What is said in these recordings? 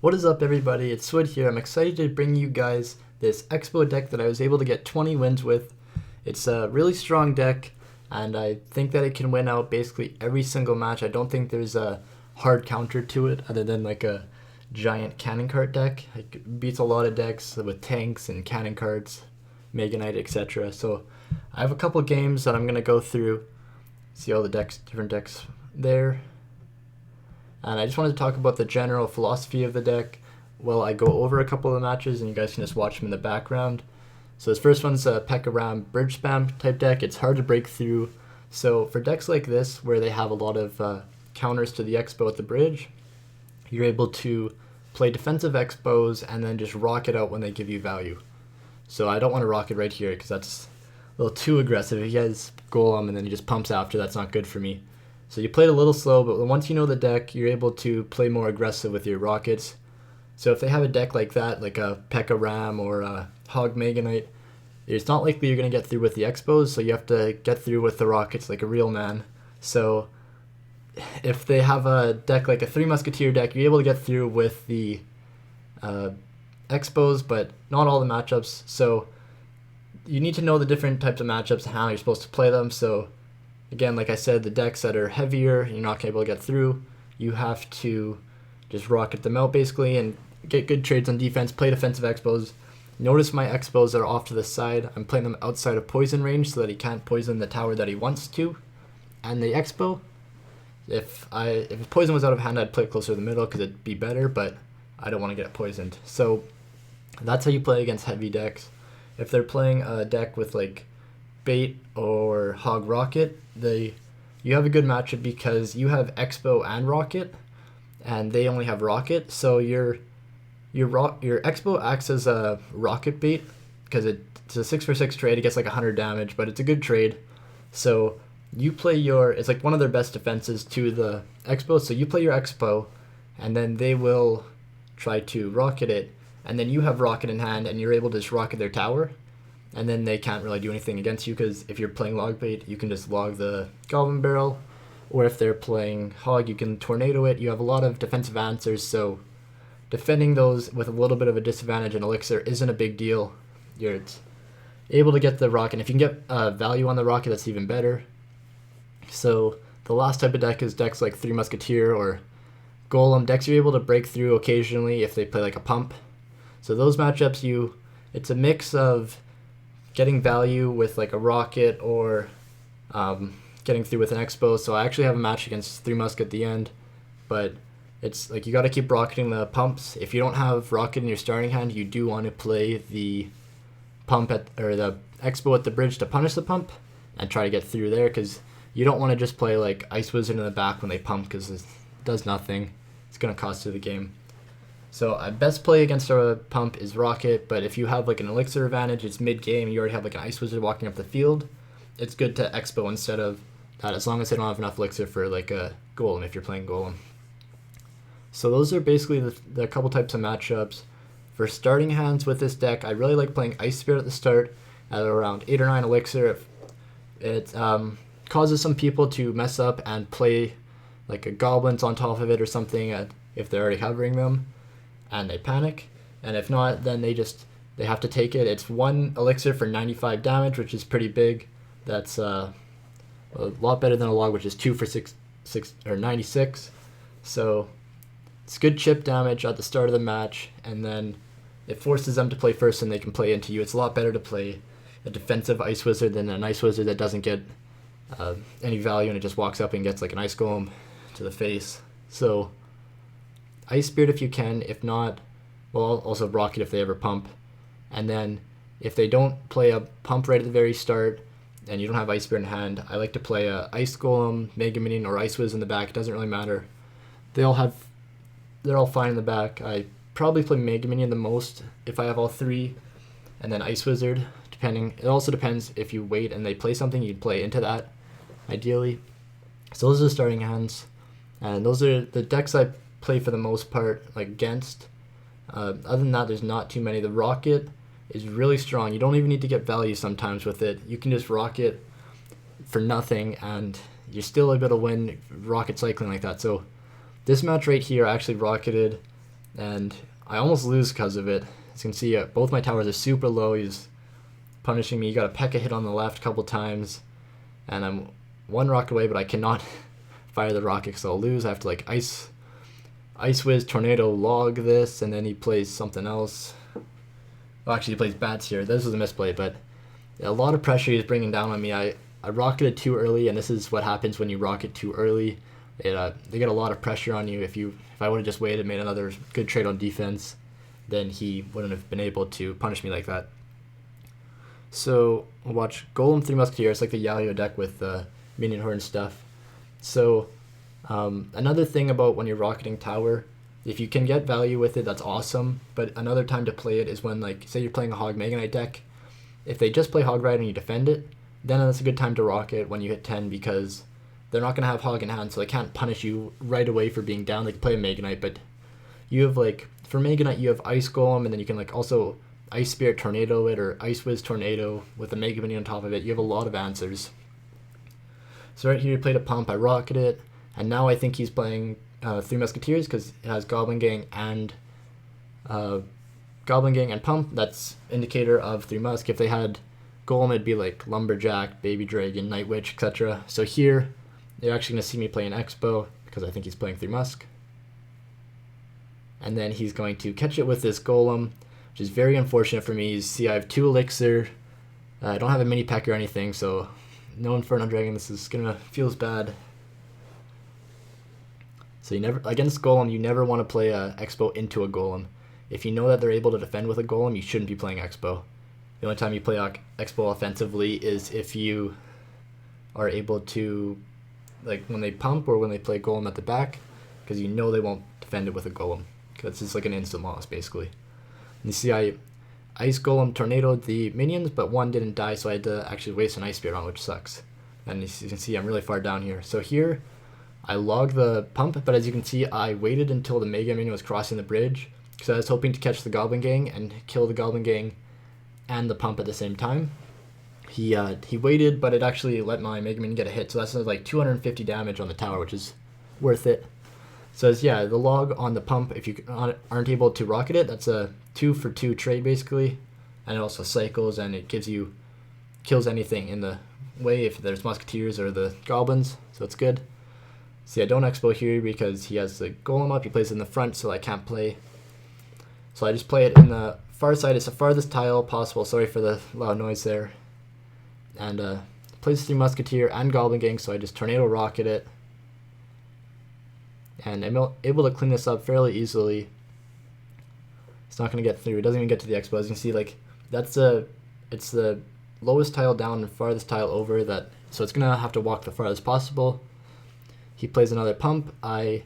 What is up, everybody? It's Swood here. I'm excited to bring you guys this XBOW deck that I was able to get 20 wins with. It's a really strong deck, and I think that it can win out basically every single match. I don't think there's a hard counter to it other than like a giant cannon cart deck. It beats a lot of decks with tanks and cannon carts, Mega Knight, etc. So I have a couple games that I'm going to go through, see all the decks, different decks there. And I just wanted to talk about the general philosophy of the deck. Well, I go over a couple of the matches, and you guys can just watch them in the background. So this first one's a P.E.K.K.A. Ram bridge spam type deck. It's hard to break through. So for decks like this, where they have a lot of counters to the XBOW at the bridge, you're able to play defensive XBOWs and then just rock it out when they give you value. So I don't want to rock it right here because that's a little too aggressive. If he has Golem and then he just pumps after, that's not good for me. So you play it a little slow, but once you know the deck, you're able to play more aggressive with your rockets. So if they have a deck like that, like a P.E.K.K.A. Ram or a Hog Mega Knight, it's not likely you're going to get through with the XBOWs, so you have to get through with the rockets like a real man. So if they have a deck like a 3 Musketeer deck, you're able to get through with the XBOWs, but not all the matchups. So you need to know the different types of matchups and how you're supposed to play them. So again, like I said, the decks that are heavier, you're not able to get through. You have to just rocket them out basically and get good trades on defense, play defensive XBOWs. Notice my XBOWs that are off to the side. I'm playing them outside of poison range so that he can't poison the tower that he wants to. And the XBOW, if poison was out of hand, I'd play it closer to the middle because it'd be better, but I don't want to get poisoned. So that's how you play against heavy decks. If they're playing a deck with like Bait or Hog Rocket, you have a good matchup because you have XBOW and Rocket, and they only have Rocket. So your XBOW acts as a rocket bait because it's a 6-for-6 trade. It gets like 100 damage, but it's a good trade. So you play it's like one of their best defenses to the XBOW. So you play your XBOW, and then they will try to rocket it, and then you have Rocket in hand, and you're able to just rocket their tower. And then they can't really do anything against you because if you're playing log bait, you can just log the Goblin Barrel. Or if they're playing Hog, you can Tornado it. You have a lot of defensive answers, so defending those with a little bit of a disadvantage in Elixir isn't a big deal. You're able to get the Rocket. If you can get value on the Rocket, that's even better. So the last type of deck is decks like 3 Musketeer or Golem. Decks you're able to break through occasionally if they play like a pump. So those matchups, it's a mix of getting value with like a rocket or getting through with an XBOW. So I actually have a match against 3 Musk at the end, but it's like you got to keep rocketing the pumps. If you don't have rocket in your starting hand, you do want to play the pump or the XBOW at the bridge to punish the pump and try to get through there, because you don't want to just play like Ice Wizard in the back when they pump because it does nothing. It's going to cost you the game. So best play against a pump is Rocket, but if you have like an Elixir advantage, it's mid-game, you already have like an Ice Wizard walking up the field, it's good to XBOW instead of that, as long as they don't have enough Elixir for like a Golem if you're playing Golem. So those are basically the couple types of matchups. For starting hands with this deck, I really like playing Ice Spirit at the start at around 8 or 9 Elixir. It causes some people to mess up and play like a Goblins on top of it or something if they're already hovering them, and they panic, and if not, then they have to take it. It's 1 Elixir for 95 damage, which is pretty big. That's a lot better than a log, which is 2 for 6 or 96. So it's good chip damage at the start of the match, and then it forces them to play first, and they can play into you. It's a lot better to play a defensive Ice Wizard than an Ice Wizard that doesn't get any value, and it just walks up and gets like an Ice Golem to the face. So Ice Spirit if you can. If not, well, also Rocket if they ever pump. And then if they don't play a pump right at the very start and you don't have Ice Spirit in hand, I like to play a Ice Golem, Mega Minion, or Ice Wiz in the back. It doesn't really matter. They're all fine in the back. I probably play Mega Minion the most if I have all 3, and then Ice Wizard, depending. It also depends if you wait and they play something, you'd play into that, ideally. So those are the starting hands, and those are the decks I play for the most part, like against. Other than that, there's not too many. The Rocket is really strong. You don't even need to get value sometimes with it. You can just rocket for nothing, and you're still able to win rocket cycling like that. So this match right here, I actually rocketed and I almost lose because of it. As you can see, both my towers are super low. He's punishing me. He got a P.E.K.K.A hit on the left a couple times, and I'm one rocket away, but I cannot fire the rocket because I'll lose. I have to like Ice WIZ Tornado log this, and then he plays something else. Well, actually, he plays bats here. This was a misplay, but a lot of pressure he's bringing down on me. I rocketed too early, and this is what happens when you rocket too early. They get a lot of pressure on you. If I would have just waited and made another good trade on defense, then he wouldn't have been able to punish me like that. So we'll watch Golem 3 Musketeers, like the Yao deck with minion horde and stuff. So another thing about when you're rocketing tower, if you can get value with it, that's awesome. But another time to play it is when, like, say you're playing a Hog Mega Knight deck. If they just play Hog Rider and you defend it, then that's a good time to rocket when you hit 10, because they're not going to have Hog in hand, so they can't punish you right away for being down. They can play a Mega Knight, but you have, like, for Mega Knight, you have Ice Golem, and then you can, like, also Ice Spirit Tornado it, or Ice WIZ Tornado with a Mega Minion on top of it. You have a lot of answers. So right here, you played a pump, I rocket it, and now I think he's playing 3 Musketeers because it has Goblin Gang and pump. That's indicator of 3 Musk. If they had Golem, it'd be like Lumberjack, Baby Dragon, Night Witch, etc. So here, you're actually going to see me play an XBOW because I think he's playing 3 Musk. And then he's going to catch it with this Golem, which is very unfortunate for me. You see, I have 2 Elixir. I don't have a mini P.E.K.K.A or anything, so no Inferno Dragon. This is gonna feels bad. So you never, against Golem, you never want to play a XBOW into a Golem. If you know that they're able to defend with a Golem, you shouldn't be playing XBOW. The only time you play XBOW offensively is if you are able to, like when they pump or when they play Golem at the back, because you know they won't defend it with a Golem. Because it's like an instant loss, basically. And you see, I Ice Golem tornadoed the minions, but one didn't die, so I had to actually waste an Ice Spirit on, which sucks. And as you can see, I'm really far down here. So here, I logged the pump, but as you can see, I waited until the Mega Minion was crossing the bridge, because I was hoping to catch the Goblin Gang and kill the Goblin Gang and the pump at the same time. He waited, but it actually let my Mega Minion get a hit, so that's like 250 damage on the tower, which is worth it. So yeah, the log on the pump, if you aren't able to rocket it, that's a 2-for-2 trade basically, and it also cycles, and it kills anything in the way if there's Musketeers or the Goblins, so it's good. See, I don't XBOW here because he has the Golem up, he plays it in the front, so I can't play. So I just play it in the far side, it's the farthest tile possible, sorry for the loud noise there. And plays 3 Musketeer and Goblin Gang, so I just Tornado Rocket it. And I'm able to clean this up fairly easily. It's not going to get through. It doesn't even get to the XBOW. As you can see, like, it's the lowest tile down and farthest tile over, that, so it's going to have to walk the farthest possible. He plays another pump. I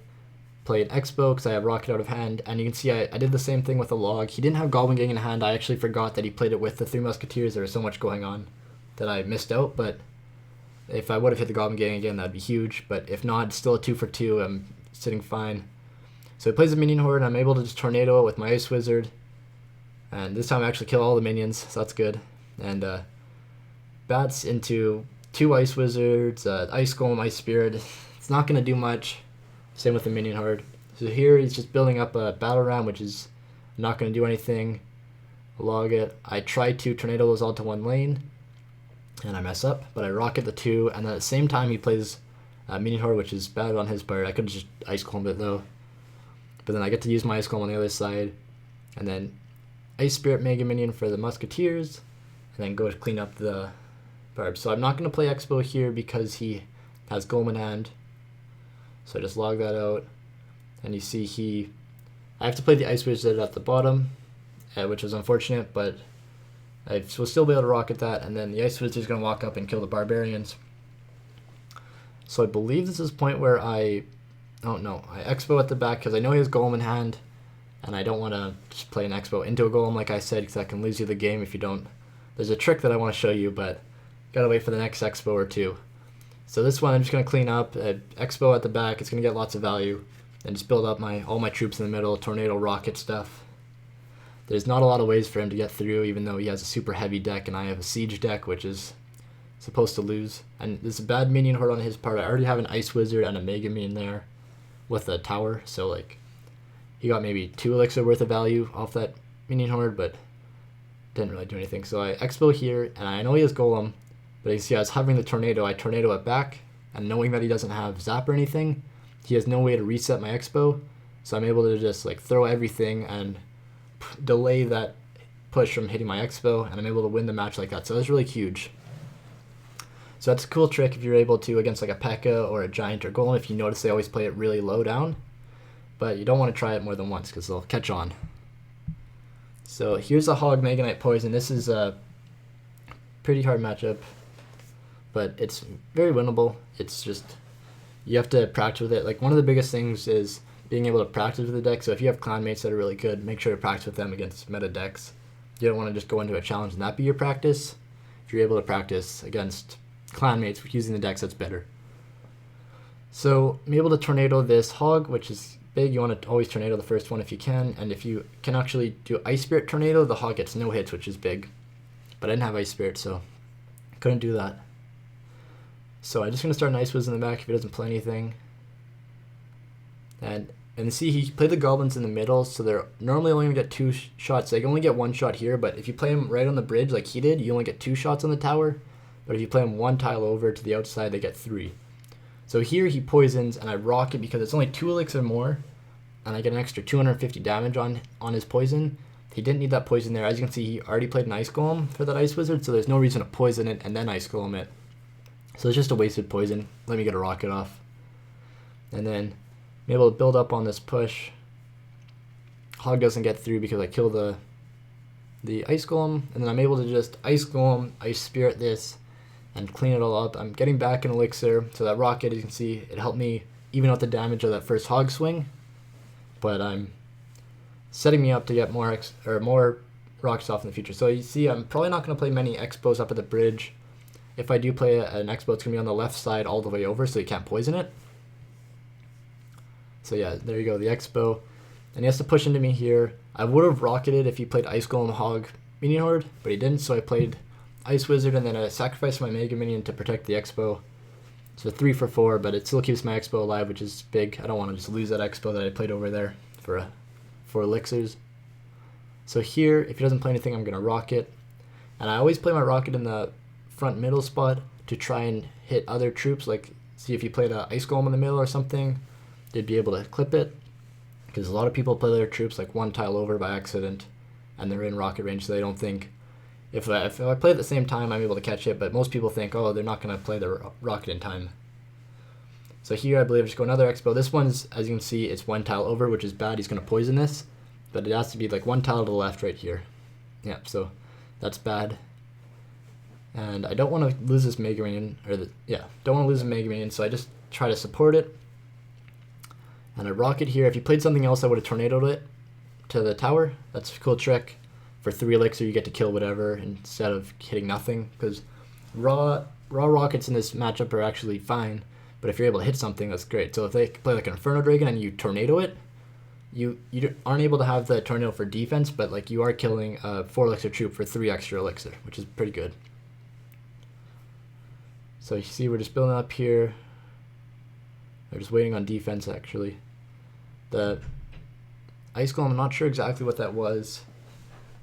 play an XBOW because I have rocket out of hand. And you can see I did the same thing with the log. He didn't have Goblin Gang in hand. I actually forgot that he played it with the 3 Musketeers. There was so much going on that I missed out. But if I would have hit the Goblin Gang again, that'd be huge. But if not, it's still a 2-for-2. I'm sitting fine. So he plays a minion horde, and I'm able to just tornado it with my Ice Wizard. And this time I actually kill all the minions, so that's good. And bats into 2 Ice Wizards, Ice Golem, Ice Spirit. It's not going to do much. Same with the minion horde. So here he's just building up a battle ram, which is not going to do anything. Log it. I try to tornado those all to 1 lane, and I mess up, but I rocket the 2, and then at the same time he plays minion horde, which is bad on his part. I could just Ice Golem it though. But then I get to use my Ice Golem on the other side, and then Ice Spirit Mega Minion for the Musketeers, and then go to clean up the barbs. So I'm not going to play XBOW here because he has Golem in hand. So I just log that out, and you see I have to play the Ice Wizard at the bottom, which was unfortunate, but I will still be able to rocket that, and then the Ice Wizard is going to walk up and kill the Barbarians. So I believe this is the point where I XBOW at the back because I know he has Golem in hand, and I don't want to just play an XBOW into a Golem like I said, because that can lose you the game if you don't. There's a trick that I want to show you, but gotta wait for the next XBOW or 2. So this one I'm just going to clean up, XBOW at the back, it's going to get lots of value, and just build up all my troops in the middle, tornado rocket stuff. There's not a lot of ways for him to get through, even though he has a super heavy deck and I have a siege deck, which is supposed to lose. And there's a bad minion horde on his part. I already have an Ice Wizard and a Mega Minion there with a tower, so like he got maybe 2 elixir worth of value off that minion horde, but didn't really do anything. So I expo here, and I know he has golem, but you see I was hovering the tornado, I tornado it back, and knowing that he doesn't have zap or anything, he has no way to reset my expo, so I'm able to just like throw everything and delay that push from hitting my expo, and I'm able to win the match like that. So that's really huge. So that's a cool trick if you're able to against like a P.E.K.K.A. or a Giant or Golem, if you notice they always play it really low down. But you don't want to try it more than once because they'll catch on. So here's a Hog Mega Knight Poison. This is a pretty hard matchup, but it's very winnable. It's just, you have to practice with it. Like one of the biggest things is being able to practice with the deck. So if you have clan mates that are really good, make sure to practice with them against meta decks. You don't want to just go into a challenge and that be your practice. If you're able to practice against clan mates using the decks, that's better. So I'm able to tornado this Hog, which is big. You want to always tornado the first one if you can, and if you can actually do Ice Spirit tornado, the Hog gets no hits, which is big. But I didn't have Ice Spirit, so couldn't do that. So I'm just going to start an Ice Wiz in the back if he doesn't play anything. And see, he played the Goblins in the middle, so they're normally only going to get 2 shots. They can only get 1 shot here, but if you play him right on the bridge like he did, you only get 2 shots on the tower. But if you play him 1 tile over to the outside, they get 3. So here he poisons, and I rock it because it's only 2 elixir more, and I get an extra 250 damage on his poison. He didn't need that poison there. As you can see, he already played an Ice Golem for that Ice Wizard, so there's no reason to poison it and then Ice Golem it. So it's just a wasted poison. Let me get a rocket off. And then I'm able to build up on this push. Hog doesn't get through because I kill the Ice Golem, and then I'm able to just Ice Golem, Ice Spirit this, and clean it all up. I'm getting back an elixir, so that rocket, as you can see, it helped me even out the damage of that first Hog swing, but I'm setting me up to get more rockets off in the future. So you see, I'm probably not going to play many Expos up at the bridge. If I do play an Expo, it's going to be on the left side all the way over, so you can't poison it. So yeah, there you go, the Expo. And he has to push into me here. I would have rocketed if he played Ice Golem Hog Minion Horde, but he didn't, so I played Ice Wizard, and then I sacrificed my Mega Minion to protect the Expo. So 3 for 4, but it still keeps my Expo alive, which is big. I don't want to just lose that Expo that I played over there for elixirs. So here, if he doesn't play anything, I'm going to rocket. And I always play my rocket in the front middle spot to try and hit other troops. Like, see if you played an Ice Golem in the middle or something, they'd be able to clip it. Because a lot of people play their troops like 1 tile over by accident, and they're in rocket range, so they don't think, if I play at the same time, I'm able to catch it, but most people think, oh, they're not going to play the rocket in time. So here, I believe, just go another Expo. This one's, as you can see, it's 1 tile over, which is bad. He's going to poison this, but it has to be like 1 tile to the left right here. Yeah, so that's bad. And I don't want to lose this Mega Minion, don't want to lose a Mega Minion, so I just try to support it. And I rocket here. If you played something else, I would have tornadoed it to the tower. That's a cool trick. For 3 elixir, you get to kill whatever instead of hitting nothing, because raw rockets in this matchup are actually fine, but if you're able to hit something, that's great. So if they play like an Inferno Dragon and you tornado it, you aren't able to have the tornado for defense, but like you are killing a 4 elixir troop for 3 extra elixir, which is pretty good. So you see, we're just building up here. They're just waiting on defense, actually. The Ice Golem, I'm not sure exactly what that was.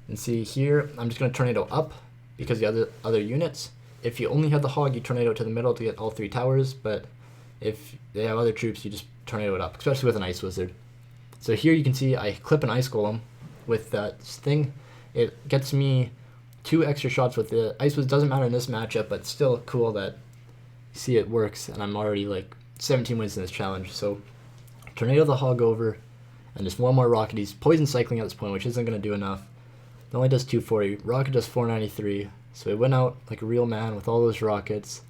And see here, I'm just going to tornado up because the other units. If you only have the Hog, you tornado it to the middle to get all 3 towers, but if they have other troops, you just tornado it up, especially with an Ice Wizard. So here you can see I clip an Ice Golem with that thing. It gets me 2 extra shots with the Ice Wizard. Doesn't matter in this matchup, but still cool that you see it works, and I'm already like 17 wins in this challenge. So tornado the Hog over, and just 1 more rocket. He's poison cycling at this point, which isn't going to do enough. It only does 240. Rocket does 493. So he went out like a real man with all those rockets.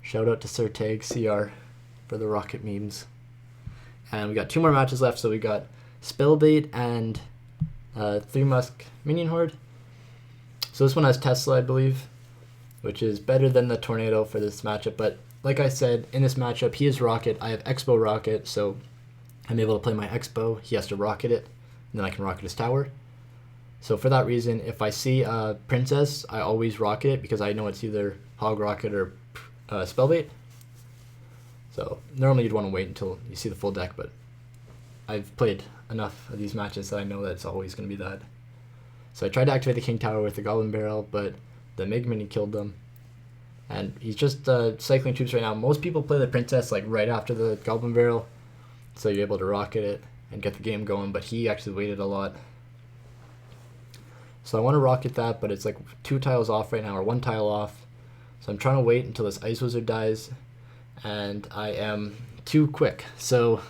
Shout out to Sir Tag CR for the rocket memes. And we got 2 more matches left. So we got Spellbait and 3 Musk Minion Horde. So this one has Tesla, I believe, which is better than the Tornado for this matchup. But like I said, in this matchup, he is Rocket. I have Expo Rocket, so I'm able to play my Expo. He has to rocket it, and then I can rocket his tower. So for that reason, if I see a Princess, I always rocket it because I know it's either Hog Rocket or Spellbait. So normally you'd want to wait until you see the full deck, but I've played enough of these matches that I know that it's always going to be that. So I tried to activate the King Tower with the Goblin Barrel, but the Mega Minion killed them. And he's just cycling troops right now. Most people play the Princess like right after the Goblin Barrel, so you're able to rocket it and get the game going, but he actually waited a lot. So I want to rocket that, but it's like 2 tiles off right now, or 1 tile off. So I'm trying to wait until this Ice Wizard dies, and I am too quick. So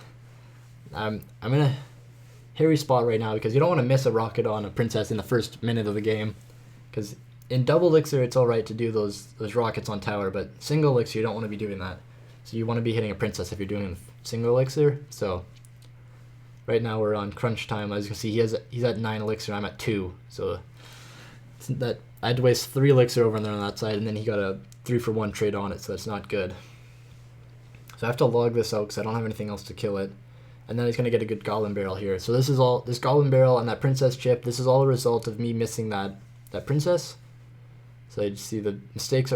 I'm in a hairy spot right now because you don't want to miss a rocket on a Princess in the first minute of the game. Because in double elixir, it's alright to do those rockets on tower, but single elixir, you don't want to be doing that. So you want to be hitting a Princess if you're doing single elixir. So right now we're on crunch time. As you can see, he's at 9 elixir, I'm at 2. So that I had to waste 3 elixir over there on that side, and then he got a 3-for-1 trade on it, so that's not good. So I have to log this out because I don't have anything else to kill it. And then he's going to get a good Goblin Barrel here. So this Goblin Barrel and that Princess chip, this is all a result of me missing that Princess. So you see the mistakes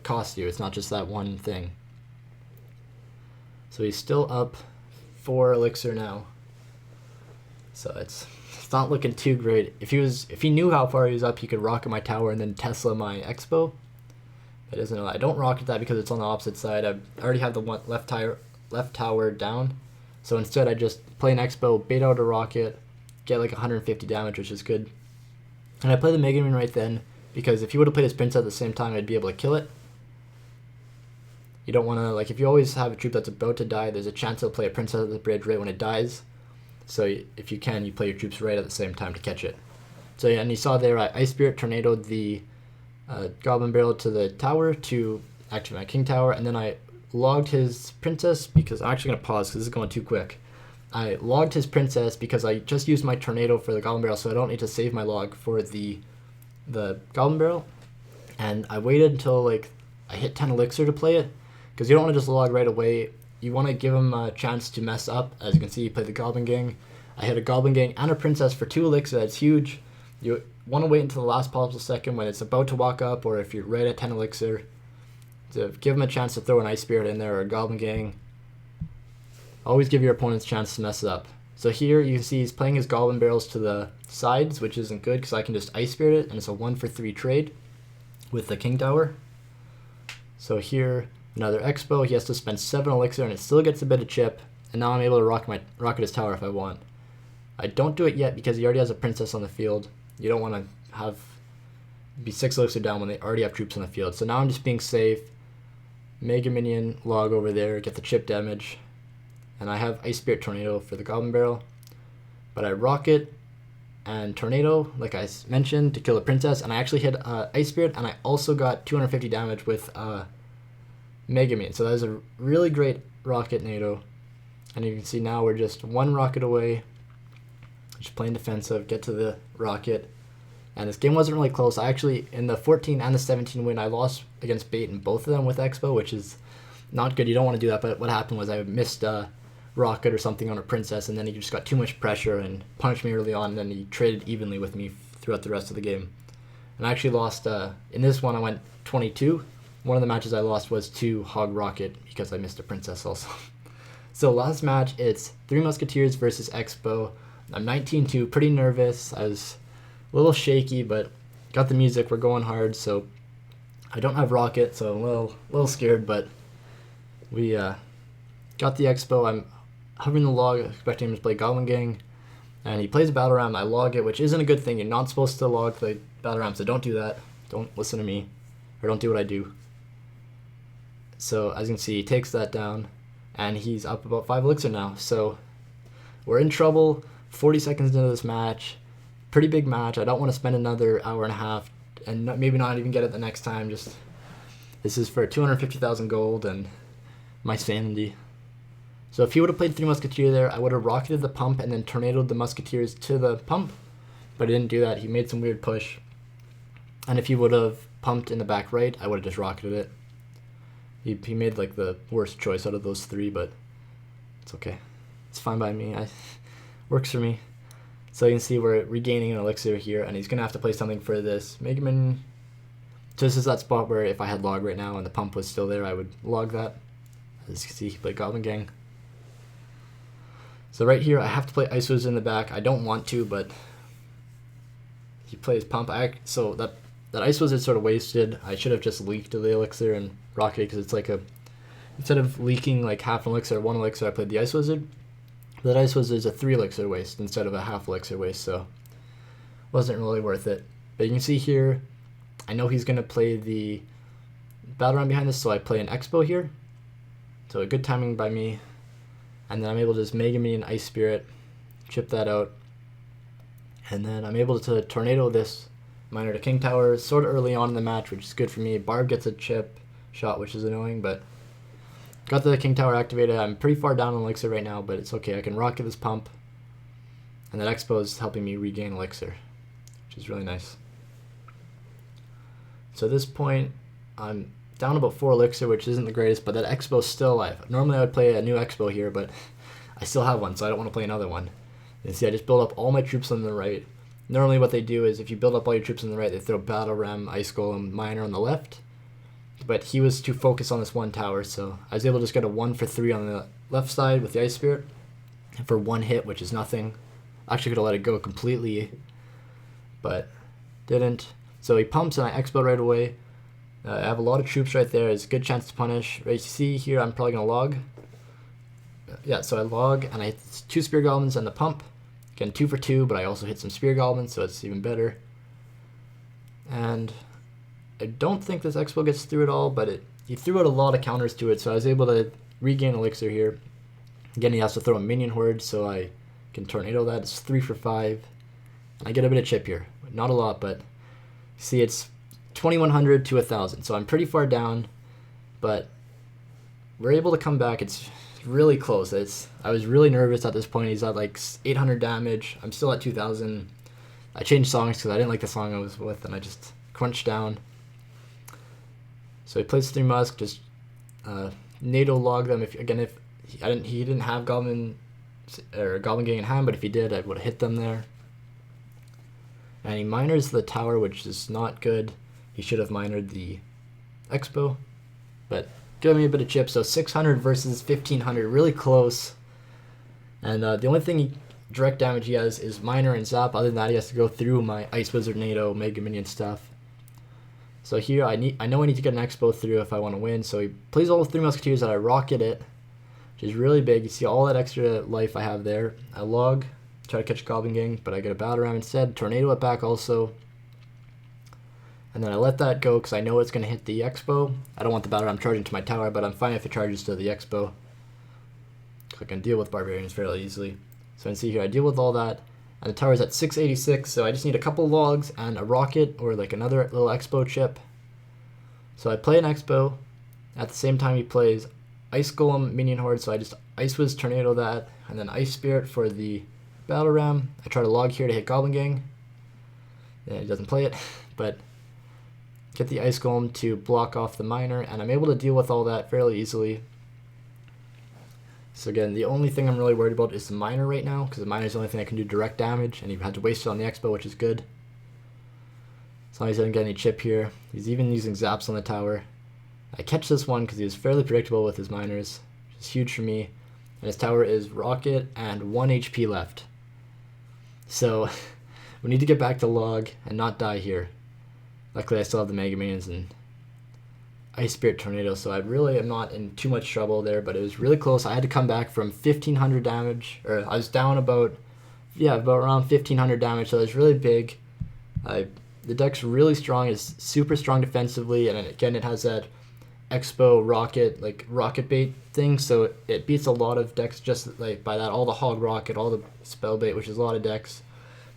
cost you. It's not just that one thing. So he's still up 4 elixir now. So it's not looking too great. If he knew how far he was up, he could rocket my tower and then Tesla my XBOW. But doesn't know. I don't rocket that because it's on the opposite side. I already have the left tower down. So instead I just play an XBOW, bait out a rocket, get like 150 damage, which is good. And I play the Mega Minion right then, because if he would have played his Prince at the same time, I'd be able to kill it. You don't want to, like, if you always have a troop that's about to die, there's a chance he'll play a Princess at the bridge right when it dies. So if you can, you play your troops right at the same time to catch it. So yeah, and you saw there, I Ice Spirit tornadoed the Goblin Barrel to the tower to activate my King Tower, and then I logged his Princess, because I'm actually going to pause because this is going too quick. I logged his Princess because I just used my Tornado for the Goblin Barrel, so I don't need to save my log for the Goblin Barrel. And I waited until like I hit 10 elixir to play it, because you don't want to just log right away. You want to give him a chance to mess up. As you can see, he played the Goblin Gang. I hit a Goblin Gang and a Princess for 2 elixir. That's huge. You want to wait until the last possible second when it's about to walk up, or if you're right at 10 elixir, to give him a chance to throw an Ice Spirit in there or a Goblin Gang. Always give your opponents a chance to mess it up. So here you can see he's playing his Goblin Barrels to the sides, which isn't good because I can just Ice Spirit it, and it's a 1-for-3 trade with the King Tower. So here, another XBOW, he has to spend 7 elixir and it still gets a bit of chip, and now I'm able to rocket his tower if I want. I don't do it yet because he already has a Princess on the field. You don't want to be 6 elixir down when they already have troops on the field. So now I'm just being safe. Mega Minion log over there, get the chip damage. And I have Ice Spirit Tornado for the Goblin Barrel. But I rocket and Tornado, like I mentioned, to kill the Princess. And I actually hit Ice Spirit, and I also got 250 damage with Mega Minion. So that was a really great rocket NADO. And you can see now we're just 1 rocket away. Just playing defensive, get to the rocket. And this game wasn't really close. I actually, in the 14 and the 17 win, I lost against Bait in both of them with XBOW, which is not good. You don't want to do that. But what happened was I missed rocket or something on a Princess, and then he just got too much pressure and punished me early on, and then he traded evenly with me throughout the rest of the game. And I actually lost, in this one I went 22. One of the matches I lost was to Hog Rocket because I missed a Princess also. So last match, it's 3 Musketeers versus XBOW. I'm 19-2, pretty nervous. I was a little shaky, but got the music, we're going hard, so I don't have rocket, so I'm a little scared, but we got the XBOW. I'm hovering the log, expecting him to play Goblin Gang, and he plays a Battle Ram. I log it, which isn't a good thing. You're not supposed to log the Battle Ram, so don't do that. Don't listen to me, or don't do what I do. So as you can see, he takes that down, and he's up about 5 elixir now, so we're in trouble. 40 seconds into this match, pretty big match. I don't want to spend another hour and a half and maybe not even get it the next time. Just this is for 250,000 gold and my sanity. So if he would have played 3 Musketeer there, I would have rocketed the pump and then tornadoed the Musketeers to the pump, but he didn't do that. He made some weird push, and if he would have pumped in the back right, I would have just rocketed it. He made like the worst choice out of those 3, but it's okay. It's fine by me. Works for me. So you can see we're regaining an elixir here, and he's going to have to play something for this Mega Minion. So this is that spot where if I had log right now and the pump was still there, I would log that. As you can see, he played Goblin Gang. So right here, I have to play Ice Wizard in the back. I don't want to, but he plays Pump. So that Ice Wizard sort of wasted. I should have just leaked the Elixir and Rocket, because it's like instead of leaking like half an Elixir or 1 Elixir, I played the Ice Wizard. That Ice Wizard is a 3 Elixir waste instead of a half Elixir waste, so wasn't really worth it. But you can see here, I know he's going to play the Battle Ram behind this, so I play an XBOW here. So a good timing by me. And then I'm able to just Mega Minion Ice Spirit, chip that out. And then I'm able to tornado this Miner to King Tower sort of early on in the match, which is good for me. Barb gets a chip shot, which is annoying, but got the King Tower activated. I'm pretty far down on Elixir right now, but it's okay. I can rocket this Pump. And that XBOW is helping me regain Elixir, which is really nice. So at this point, I'm down about 4 Elixir, which isn't the greatest, but that XBOW is still alive. Normally I would play a new XBOW here, but I still have one, so I don't want to play another one. And see, I just build up all my troops on the right. Normally what they do is, if you build up all your troops on the right, they throw Battle Ram, Ice Golem, Miner on the left. But he was too focused on this one tower, so I was able to just get a 1 for 3 on the left side with the Ice Spirit for 1 hit, which is nothing. I actually could have let it go completely, but didn't. So he pumps and I XBOW right away. I have a lot of troops right there. It's a good chance to punish. Right, you see here, I'm probably going to log. Yeah, so I log, and I hit 2 Spear Goblins and the Pump. Again, 2 for 2, but I also hit some Spear Goblins, so it's even better. And I don't think this XBOW gets through it all, but he threw out a lot of counters to it, so I was able to regain Elixir here. Again, he has to throw a Minion Horde, so I can tornado that. It's 3 for 5. And I get a bit of chip here. Not a lot, but see, it's 2100 to 1000, so I'm pretty far down, but we're able to come back. It's really close. I was really nervous at this point. He's at like 800 damage. I'm still at 2000. I changed songs because I didn't like the song I was with, and I just crunched down. So he plays 3 Musk, just NATO log them. If he didn't have Goblin Gang in hand, but if he did, I would have hit them there. And he miners the tower, which is not good. He should have minored the XBOW, but give me a bit of chip. So 600 versus 1500, really close. And the only thing direct damage he has is Miner and Zap. Other than that, he has to go through my Ice Wizard, NATO, Mega Minion stuff. So here I know I need to get an XBOW through if I want to win. So he plays all 3 Musketeers that I rocket it, which is really big. You see all that extra life I have there. I log, try to catch Goblin Gang, but I get a Battle Ram instead. Tornado it back also. And then I let that go because I know it's going to hit the XBOW. I don't want the Battle Ram charging to my tower, but I'm fine if it charges to the XBOW. So I can deal with Barbarians fairly easily. So you can see here, I deal with all that. And the tower's at 686, so I just need a couple logs and a rocket or like another little XBOW chip. So I play an XBOW. At the same time he plays Ice Golem, Minion Horde, so I just Ice Wiz Tornado that. And then Ice Spirit for the Battle Ram. I try to log here to hit Goblin Gang. Yeah, he doesn't play it, but get the Ice Golem to block off the Miner, and I'm able to deal with all that fairly easily. So again, the only thing I'm really worried about is the Miner right now, because the Miner is the only thing that can do direct damage, and he had to waste it on the XBOW, which is good. As long as he doesn't get any chip here. He's even using Zaps on the tower. I catch this one because he was fairly predictable with his Miners, which is huge for me. And his tower is Rocket and 1 HP left. So we need to get back to log and not die here. Luckily I still have the Mega Minions and Ice Spirit Tornado, so I really am not in too much trouble there, but it was really close. I had to come back from 1500 damage, or I was down about around 1500 damage, so it was really big. The deck's really strong. It's super strong defensively, and again it has that XBOW rocket bait thing, so it beats a lot of decks just like by that. All the Hog Rocket, all the Spell Bait, which is a lot of decks.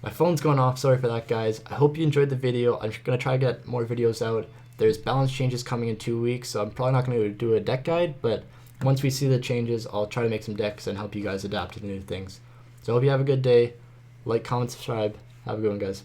My phone's going off, sorry for that guys. I hope you enjoyed the video. I'm going to try to get more videos out. There's balance changes coming in 2 weeks, so I'm probably not going to do a deck guide, but once we see the changes, I'll try to make some decks and help you guys adapt to the new things. So I hope you have a good day. Like, comment, subscribe. Have a good one, guys.